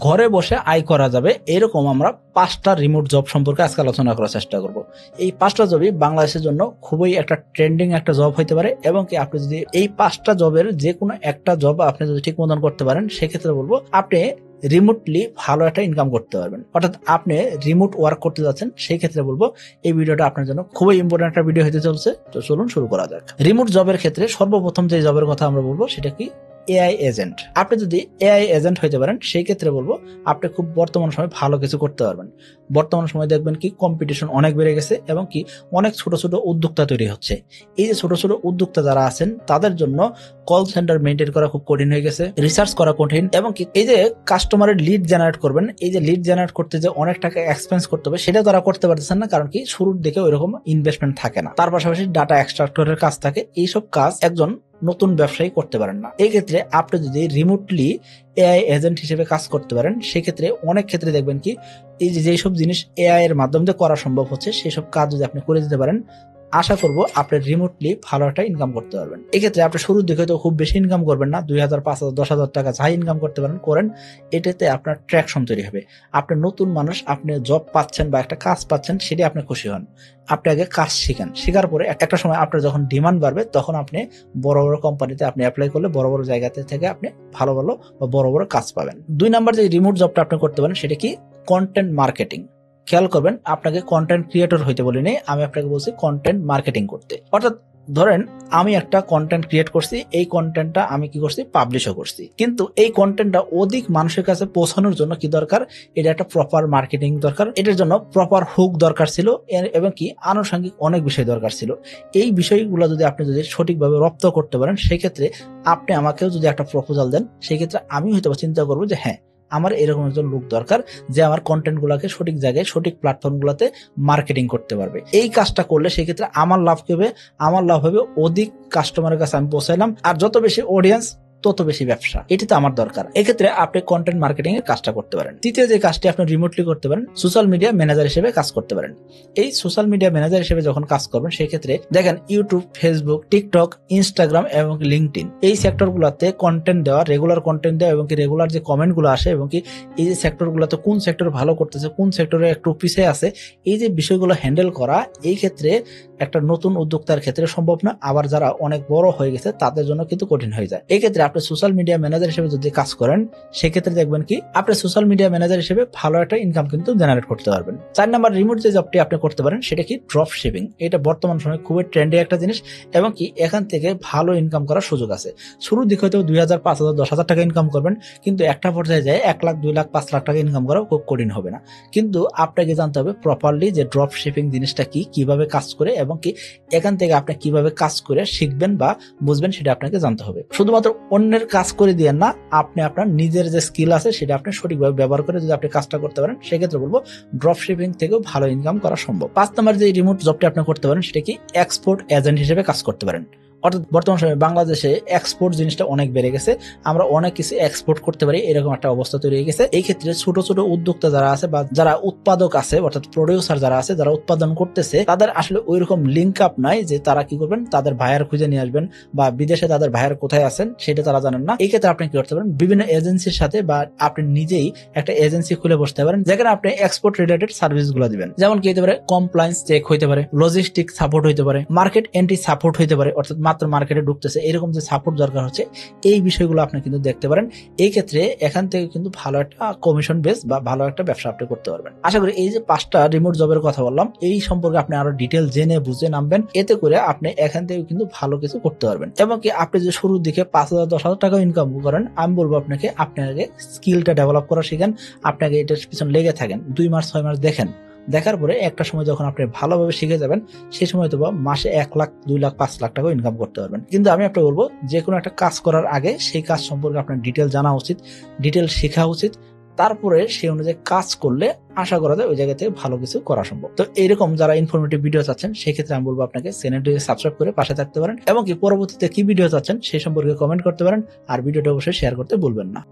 ঘরে বসে আয় করা যাবে এরকম আমরা 5টা রিমোট জব সম্পর্কে আজকে আলোচনা করার চেষ্টা করব। এই 5টা জবই বাংলাদেশের জন্য খুবই একটা ট্রেন্ডিং একটা জব হইতে পারে, এবং কি আপনি যদি এই 5টা জবের যে কোনো একটা জব আপনি যদি ঠিক মতন করতে পারেন, সেক্ষেত্রে বলবো আপনি রিমোটলি ভালো একটা ইনকাম করতে পারবেন। অর্থাৎ আপনি রিমোট ওয়ার্ক করতে যাচ্ছেন, সেই ক্ষেত্রে বলবো এই ভিডিওটা আপনার জন্য খুবই ইম্পর্টেন্ট একটা ভিডিও হতে চলছে। তো চলুন শুরু করা যাক। রিমোট জবের ক্ষেত্রে সর্বপ্রথম যে জবের কথা আমরা বলবো সেটা কি এআই এজেন্ট। আপনি যদি এআই এজেন্ট হইতে পারেন, সেই ক্ষেত্রে বলবো আপনি খুব বর্তমান সময় ভালো কিছু করতে পারবেন। বর্তমান সময় দেখবেন কি কম্পিটিশন অনেক বেড়ে গেছে, এবং কি অনেক ছোট ছোট উদ্যোক্তা তৈরি হচ্ছে। এই যে ছোট ছোট উদ্যোক্তা যারা আছেন তাদের জন্য কল সেন্টার মেনটেন করা খুব কঠিন হয়ে গেছে, রিসার্চ করা কঠিন, এবং কি এই যে কাস্টমারের লিড জেনারেট করবেন, এই যে লিড জেনারেট করতে যে অনেক টাকা এক্সপেন্স করতে হবে সেটা তারা করতে পারতেছেন না, কারণ কি শুরুর দিকে ওইরকম ইনভেস্টমেন্ট থাকে না। তার পাশাপাশি ডাটা এক্সট্রাক্টরের কাজ থাকে, এইসব কাজ একজন নতুন ব্যবসায়ী করতে পারেন না। এই ক্ষেত্রে আপনি যদি রিমোটলি এআই এজেন্ট হিসেবে কাজ করতে পারেন, সেক্ষেত্রে অনেক ক্ষেত্রে দেখবেন কি এই যে যেসব জিনিস এআই এর মাধ্যমে করা সম্ভব হচ্ছে, সেসব কাজ যদি আপনি করে দিতে পারেন, আশা করবো আপনি রিমোটলি ভালো একটা ইনকাম করতে পারবেন। এক্ষেত্রে আপনি শুরুর দিকে তো খুব বেশি ইনকাম করবেন না, 2000, 5000, 10,000 টাকা যাই ইনকাম করতে পারেন করেন। এটাতে আপনার ট্র্যাকশন তৈরি হবে। আপনি নতুন মানুষ, আপনি জব পাচ্ছেন বা একটা কাজ পাচ্ছেন, সেটা আপনি খুশি হন। আপনি আগে কাজ শিখেন, শেখার পরে একটা সময় আপনার যখন ডিমান্ড বাড়বে, তখন আপনি বড় বড় কোম্পানিতে আপনি অ্যাপ্লাই করলে বড় বড় জায়গাতে থেকে আপনি ভালো ভালো বা বড় বড় কাজ পাবেন। 2 নাম্বার যে রিমোট জবটা আপনি করতে পারেন সেটা কি কন্টেন্ট মার্কেটিং। খেয়াল করবেন, আপনাকে কন্টেন্ট ক্রিয়েটর হইতে বলিনি, আমি আপনাকে বলছি কন্টেন্ট মার্কেটিং করতে। অর্থাৎ ধরেন আমি একটা কন্টেন্ট ক্রিয়েট করছি, এই কন্টেন্টটা আমি কি করছি, পাবলিশও করছি, কিন্তু এই কন্টেন্টটা অধিক মানুষের কাছে পৌঁছানোর জন্য কি দরকার, এটা একটা প্রপার মার্কেটিং দরকার, এটার জন্য প্রপার হুক দরকার ছিল, এবং কি আনুষঙ্গিক অনেক বিষয় দরকার ছিল। এই বিষয়গুলো যদি আপনি যদি সঠিকভাবে রপ্ত করতে পারেন, সেক্ষেত্রে আপনি আমাকেও যদি একটা প্রপোজাল দেন, সেক্ষেত্রে আমি হয়তো চিন্তা করবো যে হ্যাঁ, আমার এরকম একজন লোক দরকার যে আমার কন্টেন্ট গুলাকে সঠিক জায়গায় সঠিক প্ল্যাটফর্ম গুলাতে মার্কেটিং করতে পারবে। এই কাজটা করলে সেক্ষেত্রে আমার লাভ হবে, আমার লাভ হবে অধিক কাস্টমারের কাছে আমি পৌঁছাইলাম, আর যত বেশি অডিয়েন্স তত বেশি ব্যবসা, এটি তো আমার দরকার। এক্ষেত্রে আপনি কন্টেন্ট মার্কেটিং এর কাজটা করতে পারেন। তৃতীয় যে কাজটি আপনি রিমোটলি করতে পারেন, সোশ্যাল মিডিয়া ম্যানেজার হিসেবে কাজ করতে পারেন। এই সোশ্যাল মিডিয়া ম্যানেজার হিসেবে যখন কাজ করবেন, সেই ক্ষেত্রে দেখেন ইউটিউব, ফেসবুক, টিকটক, ইনস্টাগ্রাম এবং লিঙ্কডইন, এই সেক্টর গুলাতে কন্টেন্ট দেওয়া, রেগুলার কন্টেন্ট দেওয়া, এবং কি রেগুলার যে কমেন্ট গুলো আসে, এবং কি এই যে সেক্টর গুলাতে কোন সেক্টর ভালো করতেছে, কোন সেক্টরে একটু পিছিয়ে আছে, এই যে বিষয়গুলো হ্যান্ডেল করা, এই ক্ষেত্রে একটা নতুন উদ্যোক্তার ক্ষেত্রে সম্ভব না, আবার যারা অনেক বড় হয়ে গেছে তাদের জন্য কিন্তু কঠিন হয়ে যায়। এই ক্ষেত্রে আপনি সোশ্যাল মিডিয়া ম্যানেজার হিসেবে যদি কাজ করেন, সেক্ষেত্রে দেখবেন কি আপনি সোশ্যাল মিডিয়া ম্যানেজার হিসেবে ভালো একটা ইনকাম কিন্তু জেনারেট করতে পারবেন। 4 নাম্বার রিমোট যে জবটি আপনি করতে পারেন সেটা কি ড্রপ শিপিং। এটা বর্তমান সময়ে খুবই ট্রেন্ডি একটা জিনিস, এবং কি এখান থেকে ভালো ইনকাম করার সুযোগ আছে। শুরুর দিকে হয়তো 2000, 5000, 10,000 টাকা ইনকাম করবেন, কিন্তু একটা পর্যায়ে যায় 1 লাখ, 2 লাখ, 5 লাখ টাকা ইনকাম করা খুব কঠিন হবে না। কিন্তু আপনাকে জানতে হবে প্রপারলি যে ড্রপ শিপিং জিনিসটা কি, কিভাবে কাজ করে, এবং কি এখান থেকে আপনি কিভাবে কাজ করে শিখবেন বা বুঝবেন, সেটা আপনাকে জানতে হবে। শুধুমাত্র অন্যের কাজ করে দিয়ে না, আপনি আপনার নিজের যে স্কিল আছে সেটা আপনি সঠিকভাবে ব্যবহার করে যদি আপনি কাজটা করতে পারেন, সেক্ষেত্রে বলবো ড্রপ শিপিং থেকেও ভালো ইনকাম করা সম্ভব। 5 নাম্বার যে রিমোট জবটি আপনি করতে পারেন সেটা কি এক্সপোর্ট এজেন্ট হিসেবে কাজ করতে পারেন। অর্থাৎ বর্তমান সময়ে বাংলাদেশে এক্সপোর্ট জিনিসটা অনেক বেড়ে গেছে, আমরা অনেক কিছু এক্সপোর্ট করতে পারি, এরকম একটা অবস্থা তৈরি হয়ে গেছে। এই ক্ষেত্রে ছোট ছোট উদ্যোক্তা যারা আছে বা যারা উৎপাদক আছে, অর্থাৎ প্রোডিউসার যারা আছে, যারা উৎপাদন করতেছে, তাদের আসলে ওইরকম লিঙ্ক আপ নাই যে তারা কি করবেন, তাদের ভাইয়ার খুঁজে নিয়ে আসবেন, বা বিদেশে তাদের ভাইয়ার কোথায় আছেন সেটা তারা জানেন না। এই ক্ষেত্রে আপনি কি করতে পারেন, বিভিন্ন এজেন্সির সাথে বা আপনি নিজেই একটা এজেন্সি খুলে বসতে পারেন, যেখানে আপনি এক্সপোর্ট রিলেটেড সার্ভিস গুলো দিবেন। যেমন কি হতে পারে, কমপ্লায়েন্স চেক হইতে পারে, লজিস্টিক সাপোর্ট হইতে পারে, মার্কেট এন্ট্রি সাপোর্ট হইতে পারে, অর্থাৎ মাত্র মার্কেটে ঢুকতেছে এরকম যে সাপোর্ট দরকার হচ্ছে, এই বিষয়গুলো আপনি কিন্তু দেখতে পারেন। এই ক্ষেত্রে এখান থেকে কিন্তু ভালো একটা কমিশন বেস বা ভালো একটা ব্যবসা আপনি করতে পারবেন। আশা করি এই যে 5টা রিমোট জবের কথা বললাম, এই সম্পর্কে আপনি আরো ডিটেল জেনে বুঝে নামবেন, এতে করে আপনি এখান থেকে কিন্তু ভালো কিছু করতে পারবেন। এবং কি আপনি যে শুরুর দিকে 5,000, 10,000 টাকা ইনকাম করেন, আমি বলবো আপনাকে আগে স্কিলটা ডেভেলপ করা শিখেন, আপনাকে এটার পিছনে লেগে থাকেন, 2 মাস 6 মাস দেখেন, দেখার পরে একটা সময় যখন আপনি ভালোভাবে শিখে যাবেন, সেই সময় তো মাসে 1 লাখ, 2 লাখ, 5 লাখ টাকা ইনকাম করতে পারবেন। কিন্তু আমি আপনাকে বলবো যে কোনো একটা কাজ করার আগে সেই কাজ সম্পর্কে আপনার ডিটেল জানা উচিত, ডিটেল শেখা উচিত, তারপরে সেই অনুযায়ী কাজ করলে আশা করা যায় ওই জায়গা থেকে ভালো কিছু করা সম্ভব। তো এরকম যারা ইনফরমেটিভ ভিডিও চাচ্ছেন, সেক্ষেত্রে আমি বলবো আপনাকে চ্যানেলটিকে সাবস্ক্রাইব করে পাশে থাকতে পারেন, এবং কি পরবর্তীতে কি ভিডিও চাচ্ছেন সেই সম্পর্কে কমেন্ট করতে পারেন, আর ভিডিওটা অবশ্যই শেয়ার করতে ভুলবেন না।